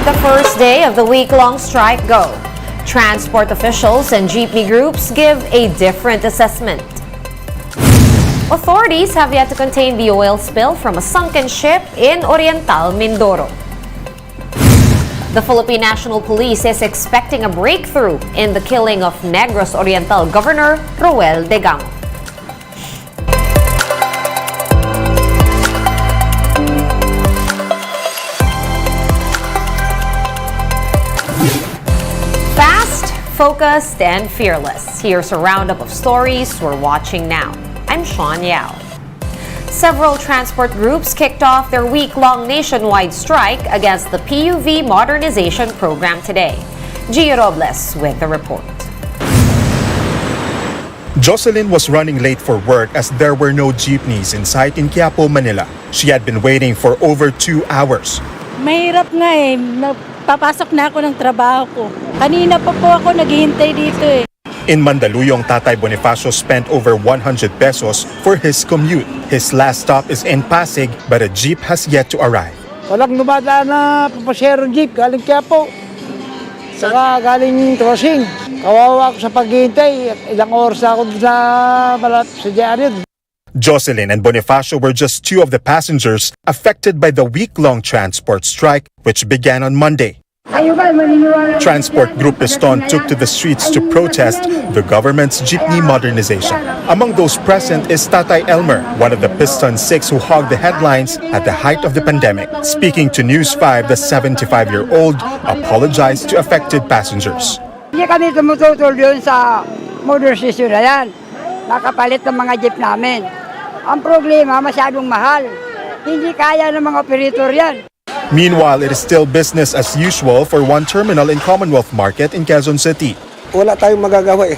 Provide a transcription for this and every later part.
did the first day of the week-long strike go? Transport officials and jeepney groups give a different assessment. Authorities have yet to contain the oil spill from a sunken ship in Oriental Mindoro. The Philippine National Police is expecting a breakthrough in the killing of Negros Oriental Governor Roel Degamo. Fast, focused, and fearless. Here's a roundup of stories we're watching now. I'm Sean Yao. Several transport groups kicked off their week-long nationwide strike against the PUV modernization program today. Gio Robles with the report. Jocelyn was running late for work as there were no jeepneys in sight in Quiapo, Manila. She had been waiting for over 2 hours. Mahirap nga eh. Papasok na ako ng trabaho ko. Kanina pa po ako naghihintay dito eh. In Mandaluyong, Tatay Bonifacio spent over 100 pesos for his commute. His last stop is in Pasig, but a jeep has yet to arrive. Walang dumadaan na papasyero jeep galing Quiapo. Saka galing Trosing. Kawawa ako sa paghihintay. Ilang oras na ako sa diaryo. Jocelyn and Bonifacio were just two of the passengers affected by the week-long transport strike, which began on Monday. Transport Group Piston took to the streets to protest the government's jeepney modernization. Among those present is Tatay Elmer, one of the Piston 6 who hogged the headlines at the height of the pandemic. Speaking to News 5, the 75-year-old apologized to affected passengers. Hindi kami tumututol yun sa modernization na yan. Nakapalit ng mga jeep namin. Ang problema, masyadong mahal. Hindi kaya ng mga operator yan. Meanwhile, it is still business as usual for one terminal in Commonwealth Market in Quezon City. Wala tayong magagawa eh.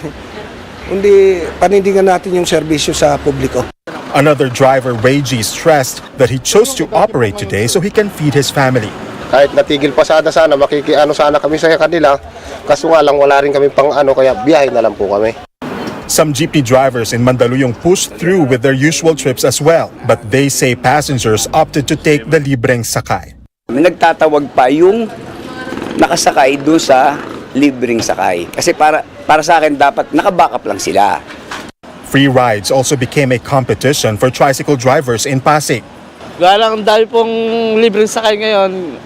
Kundi panindigan natin yung serbisyo sa publiko. Another driver, Reggie, stressed that he chose to operate today so he can feed his family. Kahit natigil pasada sana, makikiano sana kami sa kanila. Kaso nga lang, wala rin kami pang kaya biyahe na lang po kami. Some jeepney drivers in Mandaluyong pushed through with their usual trips as well, but they say passengers opted to take the libreng sakay. Nagtatawag pa yung nakasakay doon sa libreng sakay. Kasi para sa akin dapat naka-backup lang sila. Free rides also became a competition for tricycle drivers in Pasig. Galang dahil pong libreng sakay ngayon,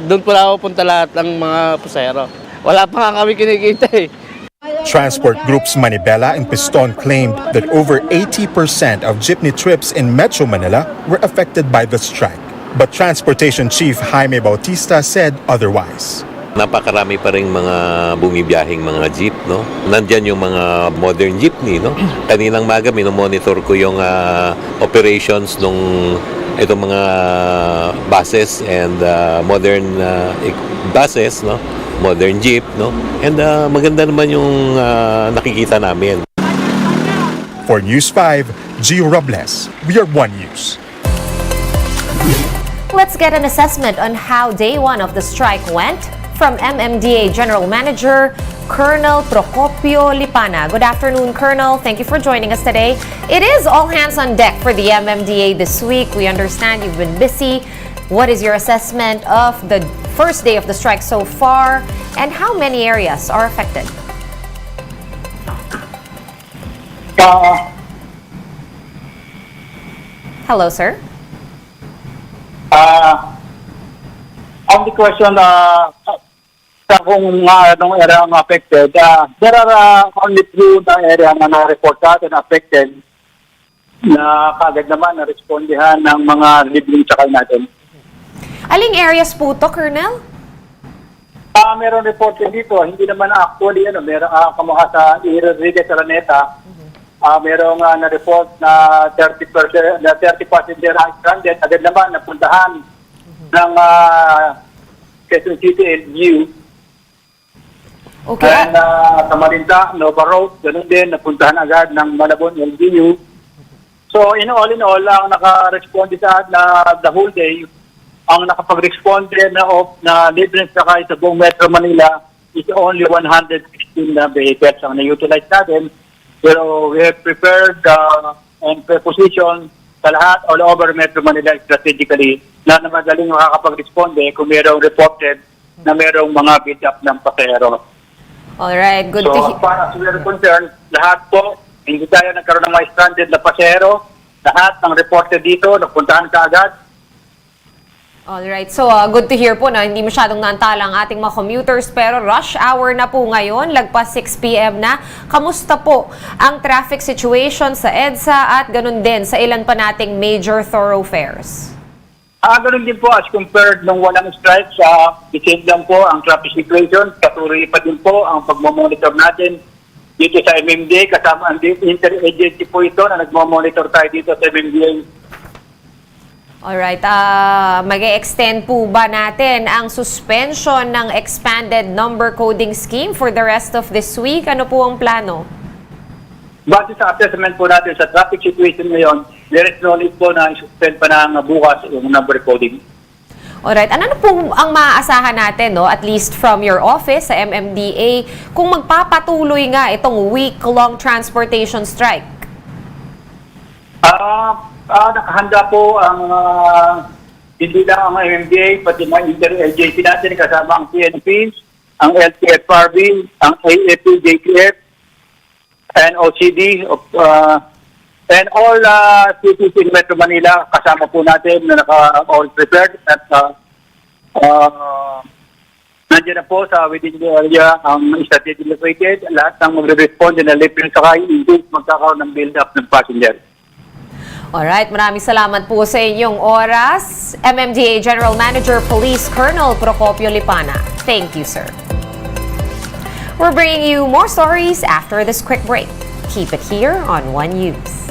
doon po na ako punta lahat ng mga pasahero. Wala pa nga kami kinikita eh. Transport groups Manibela and Piston claimed that over 80% of jeepney trips in Metro Manila were affected by the strike. But Transportation Chief Jaime Bautista said otherwise. Napakarami pa rin mga bumibiyahing mga jeep, no? Nandyan yung mga modern jeepney, no? Kaninang maga, minomonitor ko yung operations nung itong mga buses and modern buses, no? Modern jeep, no? And maganda naman yung nakikita namin. For News 5, Gio Robles, we are One News. Let's get an assessment on how day one of the strike went from MMDA General Manager Colonel Procopio Lipana. Good afternoon, Colonel. Thank you for joining us today. It is all hands on deck for the MMDA this week. We understand you've been busy. What is your assessment of the first day of the strike so far, and how many areas are affected? Hello, sir. On the question kung anong area ang affected, there are only few na area na na-report natin affected na kagad naman na-respondihan ng mga libreng sakay natin. Aling areas po to, Colonel? Meron report din dito, hindi naman actually, meron kamukha sa Rodriguez Araneta, merong na-report na 30% passenger stranded, agad naman napuntahan ng Quezon City LGU. Okay. And sa Marinta, Nova Road, ganun din, napuntahan agad ng Malabon LGU. So in all, ang naka-responde sa the whole day, ang nakapag-responde na libreng sakay sa buong Metro Manila is only 116 na vehicles ang na-utilize natin. Pero we have prepared and prepositioned sa lahat all over Metro Manila strategically na madaling makakapag-responde kung mayroong reported na merong mga beat up ng pasahero. Alright, good So, to as far as we are concerned, lahat po, hindi tayo nagkaroon ng mga stranded na pasahero. Lahat ng reported dito, napuntahan ka agad. Alright, so good to hear po na hindi masyadong naantala ang ating mga commuters pero rush hour na po ngayon, lagpas 6 p.m. na. Kamusta po ang traffic situation sa EDSA at ganun din sa ilan pa nating major thoroughfares? Ganun din po as compared nung walang strike sa isip lang po ang traffic situation. Patuloy pa din po ang pagmamonitor natin dito sa MMDA. Kasama ang interagency po ito na nagmamonitor tayo dito sa MMDA. Alright, mag-extend po ba natin ang suspension ng expanded number coding scheme for the rest of this week? Ano po ang plano? Base sa assessment po natin sa traffic situation ngayon, there is no need po na i-suspend pa ng bukas yung number coding. Alright, ano po ang maaasahan natin, no? At least from your office sa MMDA, kung magpapatuloy nga itong week-long transportation strike? Nakahanda po ang hindi lang ang MMDA, pati mga inter-agency natin kasama ang PNP, ang LTFRB, ang AFP, JTF, and OCD, and all cities in Metro Manila, kasama po natin na naka-all prepared at nandiyan na po sa within the area ang strategy located, lahat ng magre-respond na libre sakay in case magkakaroon ng build-up ng passenger. Alright, maraming salamat po sa inyong oras. MMDA General Manager Police Colonel Procopio Lipana. Thank you, sir. We're bringing you more stories after this quick break. Keep it here on One News.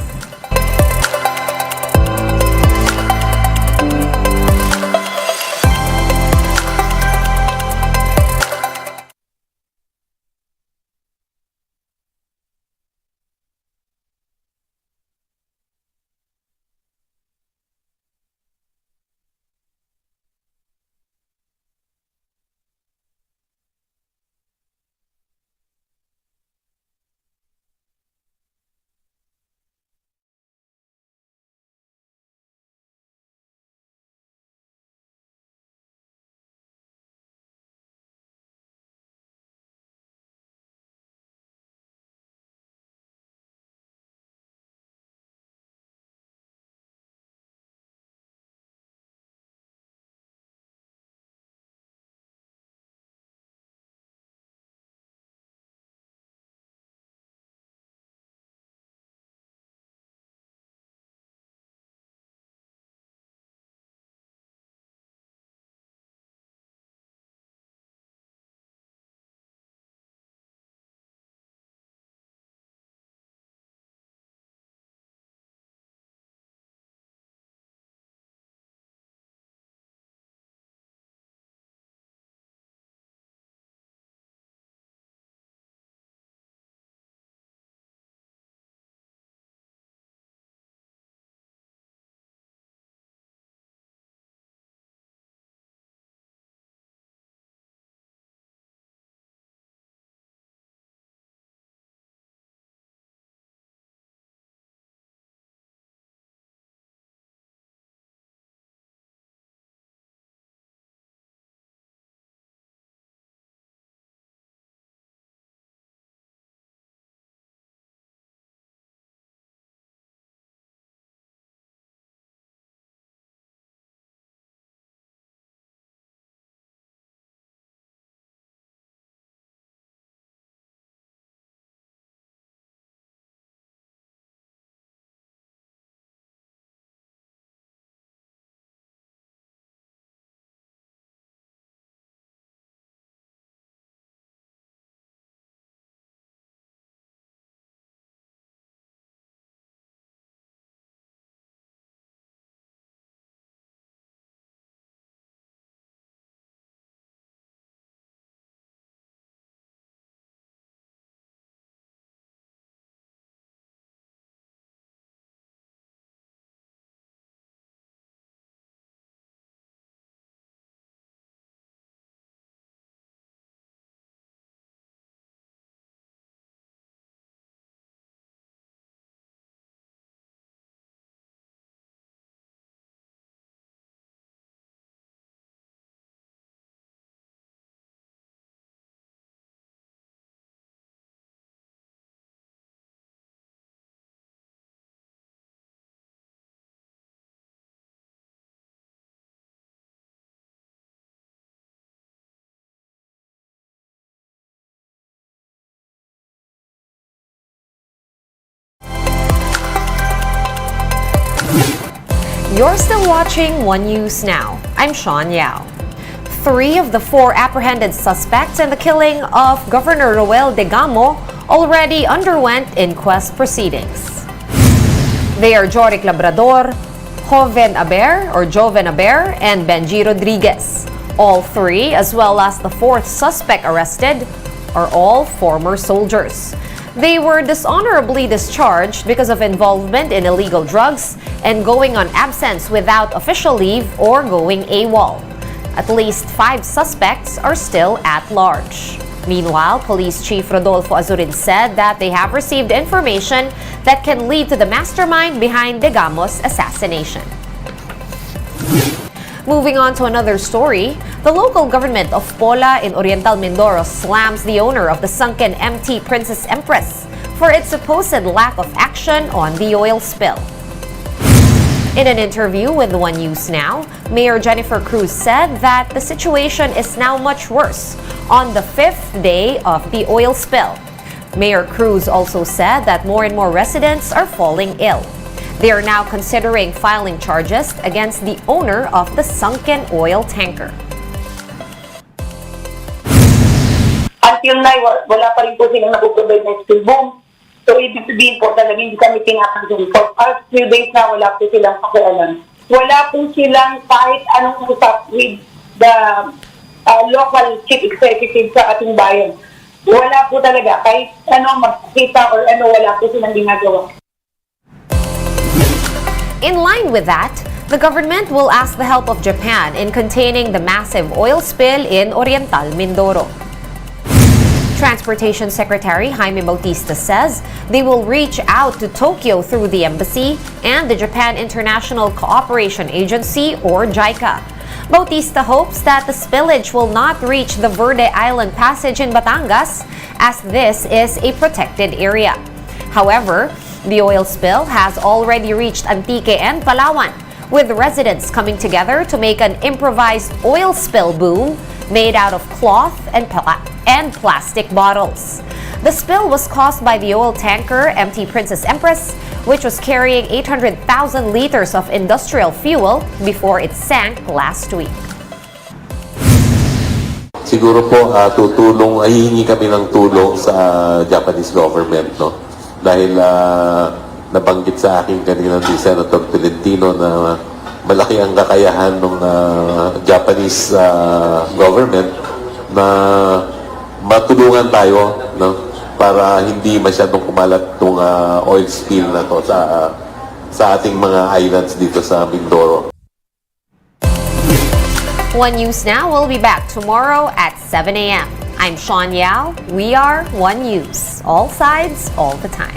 You're still watching One News Now. I'm Sean Yao. 3 of the 4 apprehended suspects in the killing of Governor Roel Degamo already underwent inquest proceedings. They are Joric Labrador, Joven Aber, and Benji Rodriguez. All 3, as well as the 4th suspect arrested, are all former soldiers. They were dishonorably discharged because of involvement in illegal drugs and going on absence without official leave or going AWOL. At least 5 suspects are still at large. Meanwhile, Police Chief Rodolfo Azurin said that they have received information that can lead to the mastermind behind Degamo's assassination. Moving on to another story, the local government of Pola in Oriental Mindoro slams the owner of the sunken MT Princess Empress for its supposed lack of action on the oil spill. In an interview with One News Now, Mayor Jennifer Cruz said that the situation is now much worse on the 5th day of the oil spill. Mayor Cruz also said that more and more residents are falling ill. They are now considering filing charges against the owner of the sunken oil tanker. Until now, wala pa rin po silang napuprovide ng spill boom. So, ibig sabihin po talaga hindi kami tinatanggol. For past few days na wala po silang pakialam. Wala po silang kahit anong usap with the local chief executive sa ating bayan. Wala po talaga. Kahit ano magkita or ano, wala po silang ginagawa. In line with that, the government will ask the help of Japan in containing the massive oil spill in Oriental Mindoro. Transportation Secretary Jaime Bautista says they will reach out to Tokyo through the embassy and the Japan International Cooperation Agency or JICA. Bautista hopes that the spillage will not reach the Verde Island Passage in Batangas as this is a protected area. However, the oil spill has already reached Antique and Palawan, with residents coming together to make an improvised oil spill boom made out of cloth and plastic bottles. The spill was caused by the oil tanker MT Princess Empress, which was carrying 800,000 liters of industrial fuel before it sank last week. Siguro po hihingi kami ng tulong sa Japanese government, no? Dahil nabanggit sa akin kanina ni Senator Tolentino na malaki ang kakayahan ng Japanese government na matulungan tayo, no, para hindi masyadong kumalat itong oil spill na to sa ating mga islands dito sa Mindoro. One News Now will be back tomorrow at 7 a.m. I'm Sean Yao. We are One News. All sides, all the time.